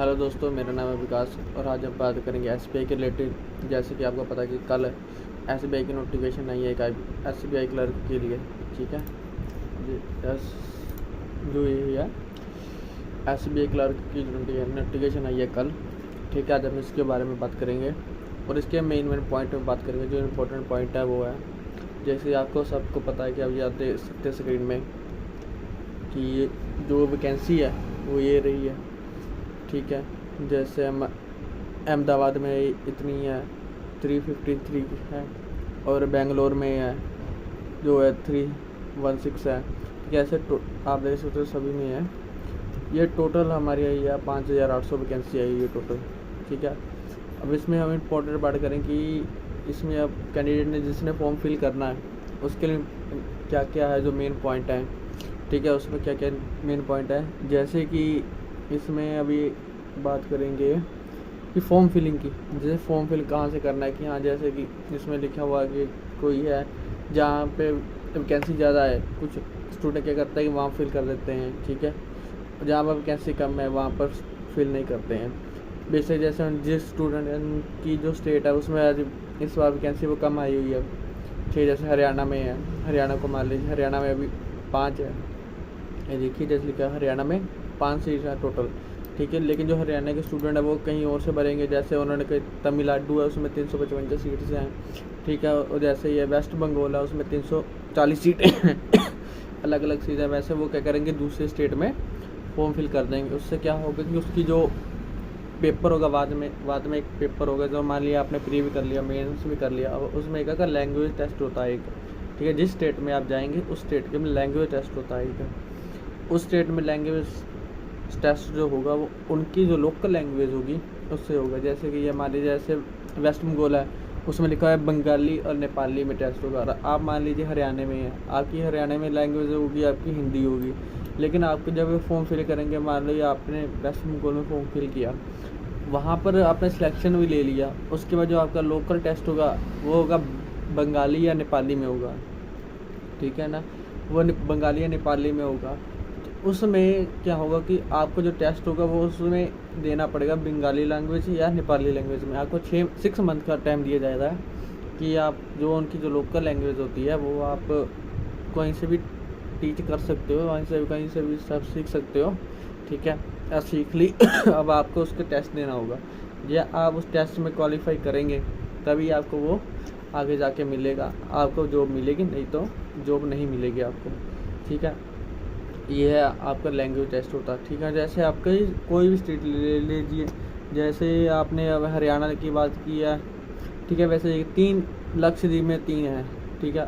Hello दोस्तों, मेरा नाम है विकास और आज हम बात करेंगे एसबीआई के रिलेटेड। जैसे कि आपको पता है कि कल एसबीआई की नोटिफिकेशन आई है एक एसबीआई क्लर्क के लिए। ठीक है, जो ये है एसबीआई क्लर्क की नोटिफिकेशन आई है कल। ठीक है, आज हम इसके बारे में बात करेंगे और इसके मेन पॉइंट में बात करेंगे। जो इम्पोर्टेंट पॉइंट है वो है, जैसे आपको सबको पता है कि आप याद देख सकते स्क्रीन में कि जो वैकेंसी है वो ये रही है। ठीक है, जैसे हम अहमदाबाद में इतनी है 353 है और बेंगलोर में है जो है 316 है। ठीक है, ऐसे आप देख सकते हो सभी में है। ये टोटल हमारी आई है 5800 वैकेंसी आई है टोटल। ठीक है, अब इसमें हम इम्पोर्टेंट बात करें कि इसमें अब कैंडिडेट ने जिसने फॉर्म फिल करना है उसके लिए क्या क्या है जो मेन पॉइंट है। ठीक है, उसमें क्या क्या मेन पॉइंट है, जैसे कि इसमें अभी बात करेंगे कि फॉर्म फिलिंग की। जैसे फॉर्म फिल कहाँ से करना है कि हाँ, जैसे कि इसमें लिखा हुआ है कि कोई है जहाँ पे वैकेंसी ज़्यादा है, कुछ स्टूडेंट क्या करता है कि वहाँ फिल कर देते हैं। ठीक है, जहाँ पर वैकेंसी कम है वहाँ पर फिल नहीं करते हैं। बेसिक जैसे जिस स्टूडेंट की जो स्टेट है उसमें इस बार वैकेंसी वो कम आई हुई है। ठीक है, जैसे हरियाणा में है, हरियाणा को मान लीजिए, हरियाणा में अभी 5 है। ये देखिए जैसे लिखा है हरियाणा में 5 सीट है टोटल। ठीक है, लेकिन जो हरियाणा के स्टूडेंट है वो कहीं और से भरेंगे। जैसे उन्होंने कहीं तमिलनाडु है उसमें 355 सीट्स हैं। ठीक है, और जैसे ये वेस्ट बंगाल है उसमें 340 सीटें हैं अलग अलग चीज़ें। वैसे वो क्या करेंगे, दूसरे स्टेट में फॉर्म फिल कर देंगे। उससे क्या होगा कि उसकी जो पेपर होगा बाद में एक पेपर होगा जो मान लिया आपने प्री भी कर लिया, मेंस भी कर लिया। अब उसमें एक का लैंग्वेज टेस्ट होता है एक। ठीक है, जिस स्टेट में आप जाएंगे उस स्टेट के में लैंग्वेज टेस्ट होता है एक। उस स्टेट में लैंग्वेज टेस्ट जो होगा वो उनकी जो लोकल लैंग्वेज होगी उससे होगा। जैसे कि ये मान लीजिए जैसे वेस्ट बंगाल है उसमें लिखा है बंगाली और नेपाली में टेस्ट होगा। आप मान लीजिए हरियाणा में है, आपकी हरियाणा में लैंग्वेज होगी आपकी हिंदी होगी। लेकिन आपको जब फॉर्म फिल करेंगे, मान लो आपने वेस्ट बंगाल में फॉर्म फिल किया, वहाँ पर आपने सिलेक्शन भी ले लिया, उसके बाद जो आपका लोकल टेस्ट होगा वो होगा बंगाली या नेपाली में होगा। ठीक है ना, वो बंगाली या नेपाली में होगा। तो उसमें क्या होगा कि आपको जो टेस्ट होगा वो उसमें देना पड़ेगा बंगाली लैंग्वेज या नेपाली लैंग्वेज में। आपको 6 मंथ का टाइम दिया जाएगा कि आप जो उनकी जो लोकल लैंग्वेज होती है वो आप कहीं से भी टीच कर सकते हो, कहीं से भी सब सीख सकते हो। ठीक है, सीख ली अब आपको उसका टेस्ट देना होगा। या आप उस टेस्ट में क्वालिफाई करेंगे तभी आपको वो आगे जाके मिलेगा, आपको जॉब मिलेगी, नहीं तो जॉब नहीं मिलेगी आपको। ठीक है, ये है आपका लैंग्वेज टेस्ट होता है। ठीक है, जैसे आपका कोई भी स्टेट ले लीजिए, जैसे आपने अब हरियाणा की बात की है। ठीक है, वैसे 3 लक्षद्वीप में 3 है। ठीक है,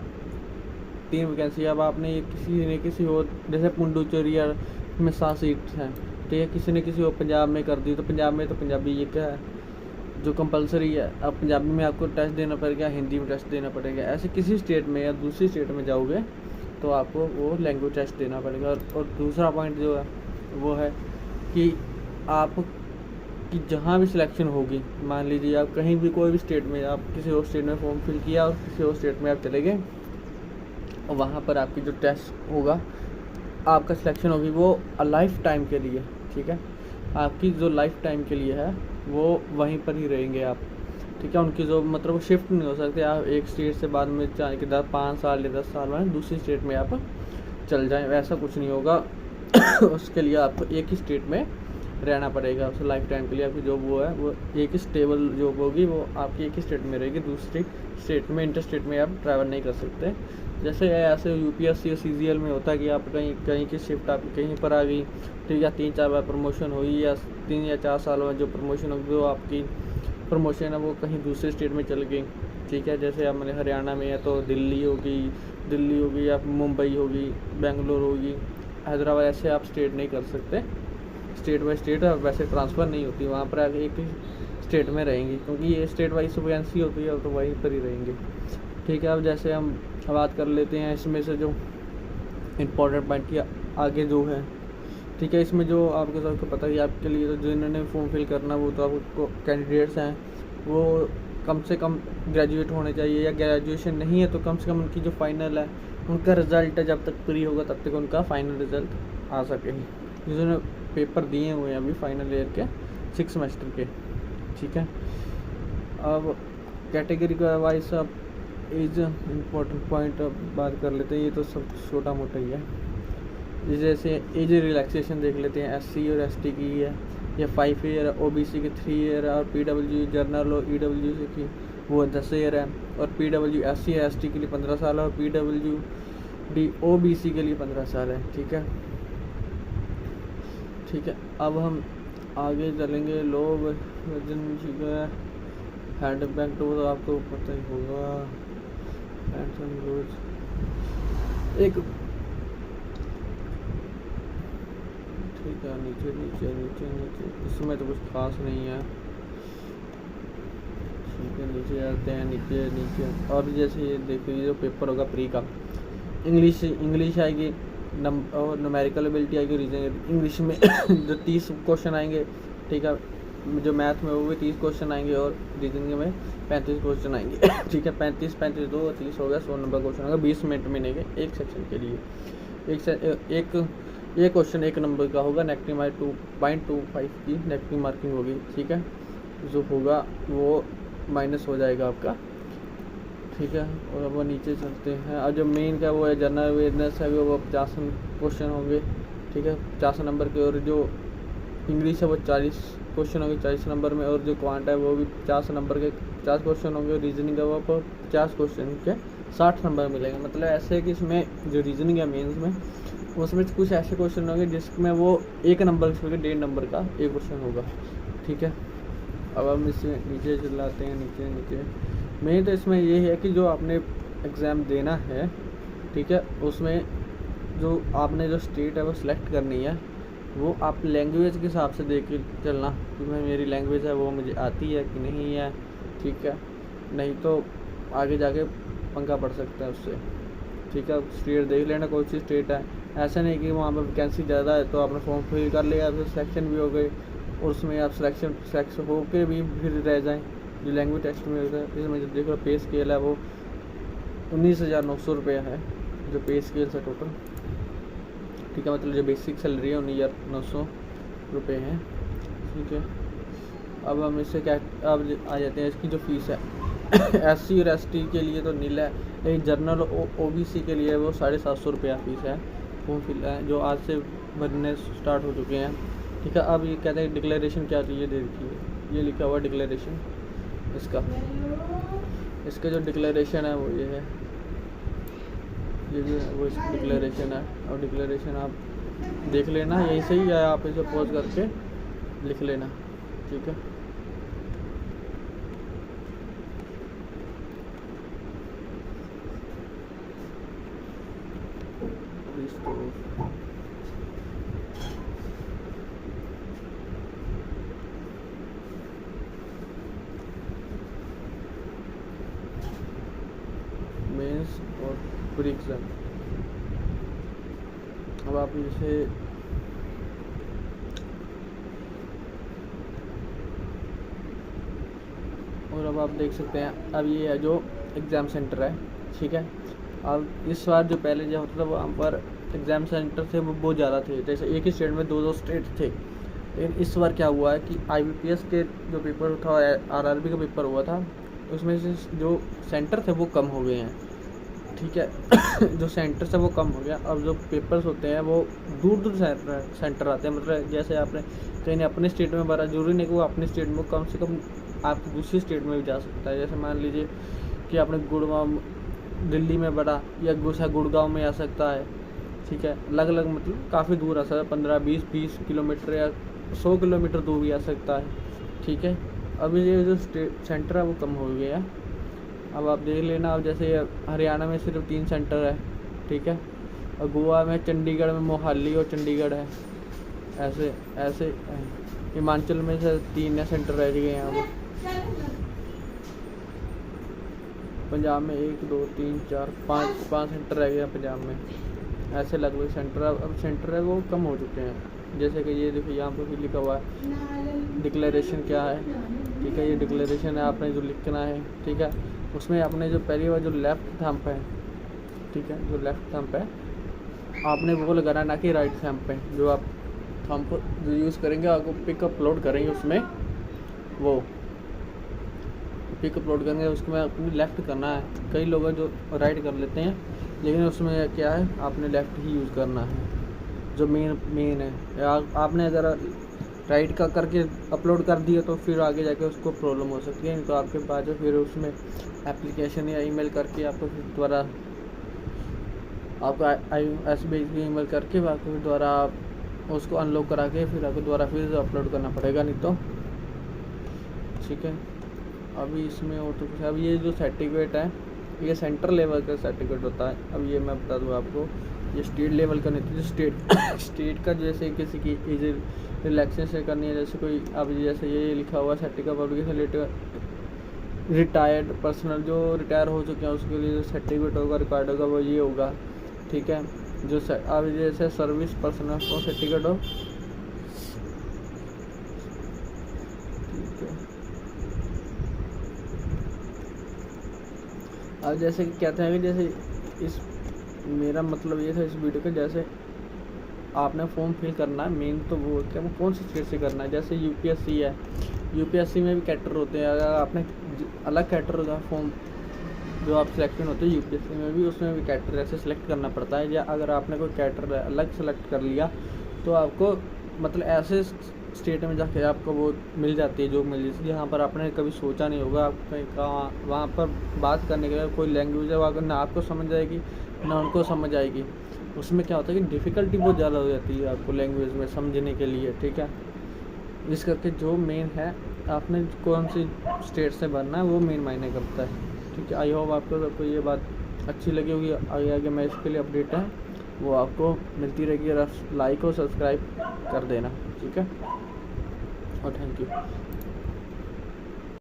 3 वैकेंसी। अब आपने किसी और जैसे पुंडुचेरी में 7 सीट हैं। ठीक है, किसी ने किसी और पंजाब में कर दी, तो पंजाब में तो पंजाबी ये क्या है जो कंपलसरी है। अब पंजाबी में आपको टेस्ट देना पड़ेगा, हिंदी में टेस्ट देना पड़ेगा। ऐसे किसी स्टेट में या दूसरी स्टेट में जाओगे तो आपको वो लैंग्वेज टेस्ट देना पड़ेगा। और दूसरा पॉइंट जो है वो है कि आप कि जहाँ भी सिलेक्शन होगी, मान लीजिए आप कहीं भी कोई भी स्टेट में, आप किसी और स्टेट में फॉर्म फिल किया और किसी और स्टेट में आप चले गए और वहाँ पर आपकी जो टेस्ट होगा, आपका सिलेक्शन होगी वो लाइफ टाइम के लिए। ठीक है, आपकी जो लाइफ टाइम के लिए है वो वहीं पर ही रहेंगे आप। ठीक है, उनकी जो मतलब शिफ्ट नहीं हो सकते। आप एक स्टेट से बाद में चाहे कि 5 साल या 10 साल में दूसरी स्टेट में आप चल जाएं, वैसा कुछ नहीं होगा उसके लिए आपको एक ही स्टेट में रहना पड़ेगा। उस लाइफ टाइम के लिए आपकी जॉब वो है, वो एक ही स्टेबल जॉब होगी, वो आपकी एक ही स्टेट में रहेगी। दूसरी स्टेट में, इंटर स्टेट में आप ट्रैवल नहीं कर सकते। जैसे ऐसे यूपीएससी और सीजीएल में होता है कि आप कहीं की शिफ्ट आपकी कहीं पर आ गई। ठीक है, 3-4 बार प्रमोशन हुई या 3 या 4 साल में जो प्रमोशन होगी वो आपकी प्रमोशन है वो कहीं दूसरे स्टेट में चल गई। ठीक है, जैसे आप मैंने हरियाणा में है तो दिल्ली होगी या मुंबई होगी, बेंगलोर होगी, हैदराबाद। ऐसे आप स्टेट नहीं कर सकते, स्टेट बाई स्टेट वैसे ट्रांसफ़र नहीं होती, वहाँ पर आगे एक ही स्टेट में रहेंगी क्योंकि ये स्टेट वाइज वैकेंसी होती है तो वहीं पर ही रहेंगे। ठीक है, अब जैसे हम बात कर लेते हैं इसमें से जो इम्पोर्टेंट पॉइंट की आगे जो है। ठीक है, इसमें जो आपको सबको पता है आपके लिए तो जिन्होंने फॉर्म फिल करना वो तो आपको कैंडिडेट्स हैं वो कम से कम ग्रेजुएट होने चाहिए, या ग्रेजुएशन नहीं है तो कम से कम उनकी जो फाइनल है उनका रिज़ल्ट है जब तक प्री होगा तब तक उनका फाइनल रिज़ल्ट आ सके। जिन्होंने पेपर दिए हुए हैं अभी फाइनल ईयर के 6 सेमेस्टर के, ठीक है। अब कैटेगरी का वाइज अब एज इम्पोर्टेंट पॉइंट अब बात कर लेते हैं, ये तो सब छोटा मोटा ही है। जैसे एज रिलैक्सेशन देख लेते हैं, SC और ST की है, या 5 ईयर है, OBC की 3 ईयर है, और PW जनरल और EWC की वो 10 ईयर है, और PW SC और ST के लिए 15 साल है, और PWD OBC के लिए 15 साल है, ठीक है। ठीक है, अब हम आगे चलेंगे। लो वजन हैंड बैग तो आपको पता ही होगा, एक ठीक है, नीचे नीचे नीचे नीचे इसमें तो कुछ खास नहीं है, ठीक है। नीचे आते हैं, नीचे नीचे और जैसे ये देखिए जो पेपर होगा प्री का, इंग्लिश आएगी, और न्यूमेरिकल एबिलिटी आएगी, रीजनिंग इंग्लिश में जो 30 क्वेश्चन आएंगे, ठीक है। जो मैथ में वो भी 30 क्वेश्चन आएंगे, और रीजनिंग में 35 क्वेश्चन आएंगे, ठीक है। 35 35 2 30 हो गया, 100 नंबर क्वेश्चन होगा, 20 मिनट मिलेंगे एक सेक्शन के लिए। एक क्वेश्चन 1 नंबर का होगा, नेगेटिव मार्क 2.25 की नेगेटिव मार्किंग होगी, ठीक है। जो होगा वो माइनस हो जाएगा आपका, ठीक है। और अब नीचे चलते हैं। अब जो मेन का वो है जनरल अवेयरनेस है, वो 50 क्वेश्चन होंगे, ठीक है, 50 नंबर के। और जो इंग्लिश है वो 40 क्वेश्चन होंगे 40 नंबर में, और जो क्वांट है वो भी 50 नंबर के 50 क्वेश्चन होंगे। रीजनिंग है वो आपको 50 क्वेश्चन के 60 नंबर मिलेंगे। मतलब ऐसे है कि इसमें जो रीजनिंग है मेंस में, उसमें कुछ ऐसे क्वेश्चन होंगे जिसमें वो 1 नंबर से 1.5 नंबर का एक क्वेश्चन होगा, ठीक है। अब हम इससे नीचे चलाते हैं, नीचे मेन तो इसमें ये है कि जो आपने एग्ज़ाम देना है, ठीक है, उसमें जो आपने जो स्टेट है वो सिलेक्ट करनी है, वो आप लैंग्वेज के हिसाब से देख के चलना कि भाई मेरी लैंग्वेज है वो मुझे आती है कि नहीं है, ठीक है। नहीं तो आगे जाके पंगा पड़ सकता है उससे, ठीक है। स्टेट देख लेना कौन सी स्टेट है, ऐसा नहीं कि वहाँ पर वैकेंसी ज़्यादा है तो आपने फॉर्म फिल कर लिया, फिर सिलेक्शन भी हो गई, और उसमें आप सिलेक्शन हो के भी फिर रह जाएँ। जो लैंग्वेज टेस्ट में होता है, इसमें जो देखो पे स्केल है वो 19,900 रुपये है, जो पे स्केल है टोटल, ठीक है। मतलब जो बेसिक सैलरी है 19,900 रुपये है, ठीक है। अब हम इससे क्या अब आ जाते हैं इसकी जो फीस है SC और ST के लिए तो नील है, लेकिन जनरल OBC के लिए वो 750 रुपया फीस है, फॉर्म फिल है, जो आज से भरने स्टार्ट हो चुके हैं, ठीक है। अब ये कहते हैं डिक्लेरेशन क्या चाहिए, देखिए ये लिखा हुआ डिक्लेरेशन, इसका जो डिक्लेरेशन है वो ये है, ये जो है वो इसकी डिक्लेरेशन है। और डिक्लेरेशन आप देख लेना यहीं से ही, या आप इसे पॉज करके लिख लेना, ठीक है। मेंस और प्री एग्जाम। अब आप इसे और अब आप देख सकते हैं, अब ये है जो एग्ज़ाम सेंटर है, ठीक है। अब इस बार जो पहले जो होता था वहाँ पर एग्ज़ाम सेंटर थे वो बहुत ज़्यादा थे, जैसे एक ही स्टेट में 2-2 स्टेट थे। लेकिन इस बार क्या हुआ है कि IBPS के जो पेपर था, RRB का पेपर हुआ था, उसमें से जो सेंटर थे वो कम हो गए हैं, ठीक है। जो सेंटर से वो कम हो गया। अब जो पेपर्स होते हैं वो दूर सेंटर आते हैं। मतलब जैसे आपने कहीं अपने स्टेट में भरा, जरूरी नहीं कि वो अपने स्टेट में, कम से कम आप दूसरी स्टेट में भी जा सकता है। जैसे मान लीजिए कि आपने गुड़गांव दिल्ली में भरा, या गुड़गांव में आ सकता है, ठीक है। अलग अलग मतलब काफ़ी दूर आ सकता है, 15-20 किलोमीटर या 100 किलोमीटर दूर भी आ सकता है, ठीक है। अब ये जो स्टेट सेंटर है वो कम हो गया है। अब आप देख लेना, अब जैसे हरियाणा में सिर्फ 3 सेंटर है, ठीक है। और गोवा में, चंडीगढ़ में मोहाली और चंडीगढ़ है, ऐसे ऐसे हिमाचल में से 3 सेंटर रह गए हैं। अब पंजाब में 1 2 3 4 5 सेंटर रह गया पंजाब में, ऐसे लगभग सेंटर अब सेंटर है वो कम हो चुके हैं। जैसे कि ये देखिए यहाँ पर भी लिखा हुआ है डिक्लेरेशन क्या है, ठीक है। ये डिक्लेरेशन है, आपने जो लिखना है, ठीक है। उसमें आपने जो पहली बार जो लेफ़्ट थंब है, ठीक है, जो लेफ़्ट थंब है आपने वो लगाना, ना कि राइट थंब पे। जो आप तो हम जो यूज़ करेंगे आपको पिक अपलोड करेंगे, उसमें वो पिक अपलोड करेंगे, उसमें अपनी लेफ़्ट करना है। कई लोग हैं जो राइट कर लेते हैं, लेकिन उसमें क्या है, आपने लेफ़्ट ही यूज़ करना है जो मेन है। आपने अगर राइट का करके अपलोड कर दिया तो फिर आगे जाके उसको प्रॉब्लम हो सकती है। नहीं तो आपके पास जो फिर उसमें एप्लीकेशन या ईमेल करके आपको फिर दोबारा आपका SBI की ईमेल करके आपको फिर दोबारा उसको अनलॉक करा के फिर आपको दोबारा फिर अपलोड करना पड़ेगा, नहीं तो ठीक है। अभी इसमें और तो कुछ, अब ये जो सर्टिफिकेट है ये सेंट्रल लेवल का सर्टिफिकेट होता है। अब ये मैं बता दूँ आपको, ये स्टेट लेवल का नहीं था। जो स्टेट का जैसे किसी की इजी रिलैक्सेशन करनी है, जैसे कोई अब जैसे ये लिखा हुआ सर्टिफिकेट पब्लिक रिटायर्ड पर्सनल जो रिटायर हो चुके हैं उसके लिए जो सर्टिफिकेट होगा रिक्वायर्ड होगा वो ये होगा, ठीक है। जो अब जैसे सर्विस पर्सनल को सर्टिफिकेट हो, ठीक है। अब जैसे कि कहते हैं कि जैसे इस मेरा मतलब ये था इस वीडियो का, जैसे आपने फॉर्म फिल करना है मेन तो वो क्या वो कौन सी स्टेट से करना है। जैसे UPSC है, UPSC में भी कैटर होते हैं। अगर आपने अलग कैटर का फॉर्म जो आप सिलेक्शन होते हैं UPSC में भी, उसमें भी कैटर ऐसे सेलेक्ट करना पड़ता है। या अगर आपने कोई कैटर अलग सेलेक्ट कर लिया तो आपको मतलब ऐसे स्टेट में जाके आपको वो मिल जाती है जो मिल जाती है जहाँ पर आपने कभी सोचा नहीं होगा। आप कहीं कहाँ वहाँ पर बात करने के लिए कोई लैंग्वेज है वहाँ ना आपको समझ आएगी ना उनको समझ आएगी। उसमें क्या होता है कि डिफ़िकल्टी बहुत ज़्यादा हो जाती है आपको लैंग्वेज में समझने के लिए, ठीक है। इस करके जो मेन है आपने कौन सी स्टेट से भरना है वो मेन मायने करता है, ठीक है। आई होप आपको सबको ये बात अच्छी लगी होगी। आगे आगे मैं इसके लिए अपडेट है वो आपको मिलती रहेगी। लाइक और सब्सक्राइब कर देना, ठीक है। और थैंक यू।